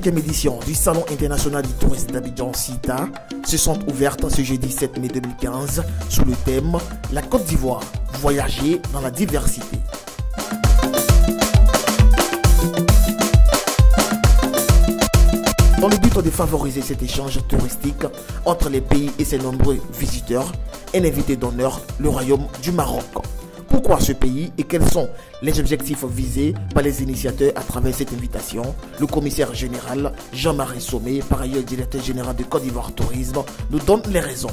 5e édition du Salon international du tourisme d'Abidjan CITA se sont ouvertes ce jeudi 7 mai 2015 sous le thème « La Côte d'Ivoire, voyager dans la diversité ». Dans le but de favoriser cet échange touristique entre les pays et ses nombreux visiteurs, un invité d'honneur, le Royaume du Maroc. Pourquoi ce pays et quels sont les objectifs visés par les initiateurs à travers cette invitation? Le commissaire général Jean-Marie Sommet, par ailleurs directeur général de Côte d'Ivoire Tourisme, nous donne les raisons.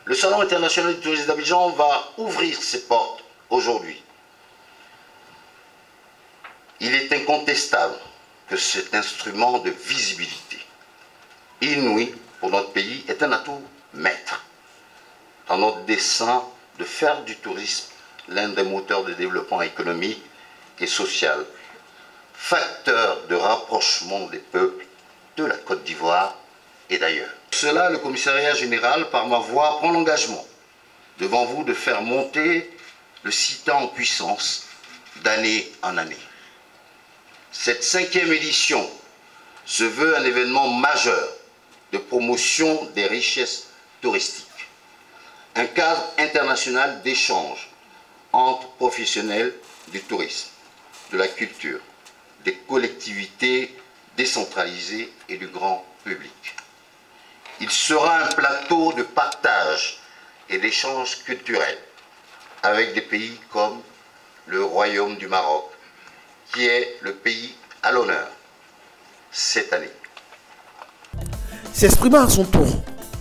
Le Salon international du tourisme d'Abidjan va ouvrir ses portes aujourd'hui. Il est incontestable que cet instrument de visibilité inouï pour notre pays est un atout maître dans notre dessein de faire du tourisme l'un des moteurs de développement économique et social, facteur de rapprochement des peuples de la Côte d'Ivoire et d'ailleurs. Pour cela, le commissariat général, par ma voix, prend l'engagement devant vous de faire monter le CITA en puissance d'année en année. Cette 5e édition se veut un événement majeur de promotion des richesses touristiques, un cadre international d'échange entre professionnels du tourisme, de la culture, des collectivités décentralisées et du grand public. Il sera un plateau de partage et d'échange culturel avec des pays comme le Royaume du Maroc, qui est le pays à l'honneur cette année. S'exprimant à son tour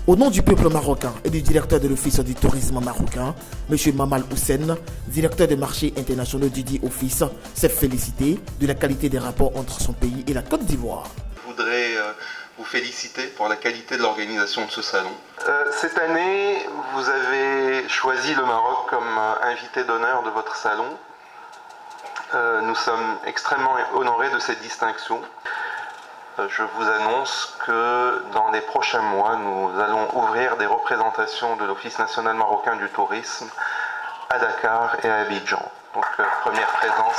au nom du peuple marocain et du directeur de l'Office du tourisme marocain, M. Mamal Houssen, directeur des marchés internationaux du dit office, s'est félicité de la qualité des rapports entre son pays et la Côte d'Ivoire. Je voudrais vous féliciter pour la qualité de l'organisation de ce salon. Cette année, vous avez choisi le Maroc comme invité d'honneur de votre salon. Nous sommes extrêmement honorés de cette distinction. Je vous annonce que dans les prochains mois, nous allons ouvrir des représentations de l'Office national marocain du tourisme à Dakar et à Abidjan. Donc, première présence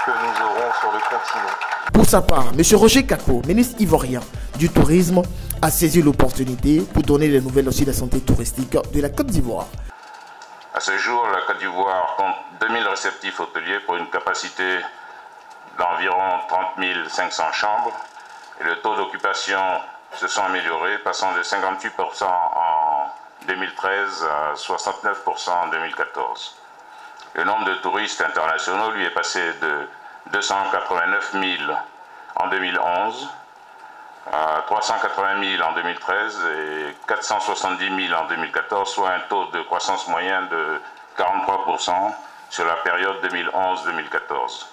que nous aurons sur le continent. Pour sa part, M. Roger Kako, ministre ivoirien du tourisme, a saisi l'opportunité pour donner les nouvelles aussi de la santé touristique de la Côte d'Ivoire. À ce jour, la Côte d'Ivoire compte 2000 réceptifs hôteliers pour une capacité d'environ 30 500 chambres. Et le taux d'occupation se sont améliorés, passant de 58% en 2013 à 69% en 2014. Le nombre de touristes internationaux lui est passé de 289 000 en 2011 à 380 000 en 2013 et 470 000 en 2014, soit un taux de croissance moyen de 43% sur la période 2011-2014.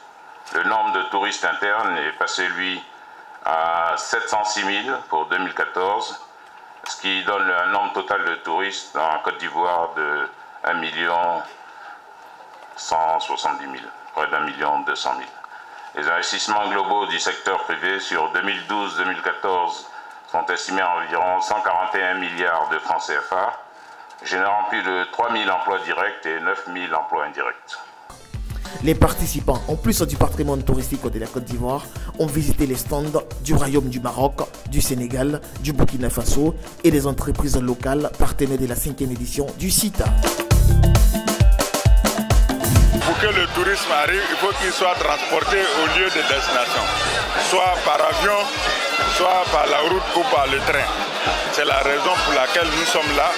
Le nombre de touristes internes est passé, lui, à 706 000 pour 2014, ce qui donne un nombre total de touristes en Côte d'Ivoire de 1 170 000, près d'1 200 000. Les investissements globaux du secteur privé sur 2012-2014 sont estimés à environ 141 milliards de francs CFA, générant plus de 3 000 emplois directs et 9 000 emplois indirects. Les participants, en plus du patrimoine touristique de la Côte d'Ivoire, ont visité les stands du Royaume du Maroc, du Sénégal, du Burkina Faso et des entreprises locales partenaires de la 5e édition du CITA. Pour que le tourisme arrive, il faut qu'il soit transporté au lieu de destination, soit par avion, soit par la route ou par le train. C'est la raison pour laquelle nous sommes là,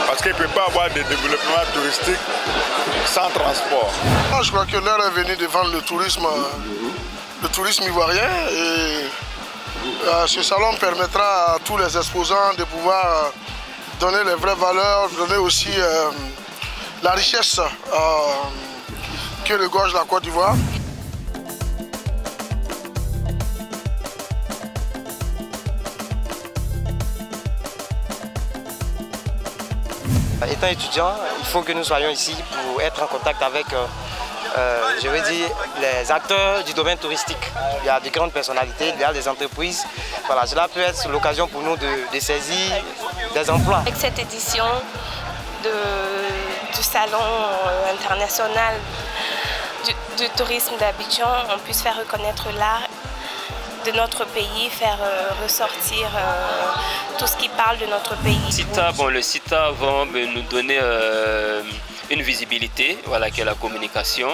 parce qu'il ne peut pas y avoir de développement touristique sans transport. Je crois que l'heure est venue de vendre le tourisme ivoirien et ce salon permettra à tous les exposants de pouvoir donner les vraies valeurs, donner aussi la richesse que regorge la Côte d'Ivoire. Étant étudiant, il faut que nous soyons ici pour être en contact avec, je veux dire, les acteurs du domaine touristique. Il y a de grandes personnalités, il y a des entreprises. Voilà, cela peut être l'occasion pour nous de saisir des emplois. Avec cette édition du Salon international du tourisme d'Abidjan, on puisse faire reconnaître l'art de notre pays, faire ressortir tout ce qui parle de notre pays. Le CITA va nous donner une visibilité, voilà, qui est la communication.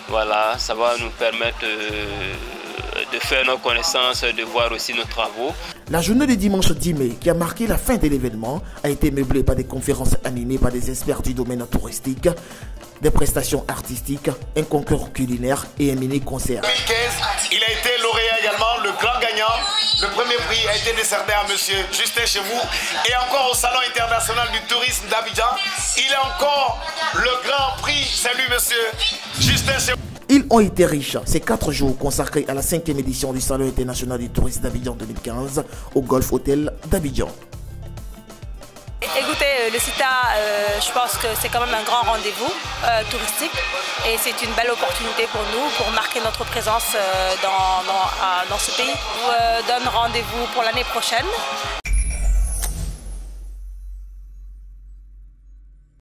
Voilà, ça va nous permettre de faire nos connaissances, de voir aussi nos travaux. La journée du dimanche 10 mai, qui a marqué la fin de l'événement, a été meublée par des conférences animées par des experts du domaine touristique, des prestations artistiques, un concours culinaire et un mini-concert. 2015, il a été lauréat également, le grand gagnant. Le premier prix a été décerné à monsieur Justin Chevou. Et encore au Salon international du tourisme d'Abidjan, il a encore le grand prix. Salut monsieur Justin Chevou. Ils ont été riches, ces 4 jours consacrés à la 5e édition du Salon international du tourisme d'Abidjan 2015 au Golf Hotel d'Abidjan. Écoutez, le CITA, je pense que c'est quand même un grand rendez-vous touristique et c'est une belle opportunité pour nous, pour marquer notre présence dans ce pays. On donne rendez-vous pour l'année prochaine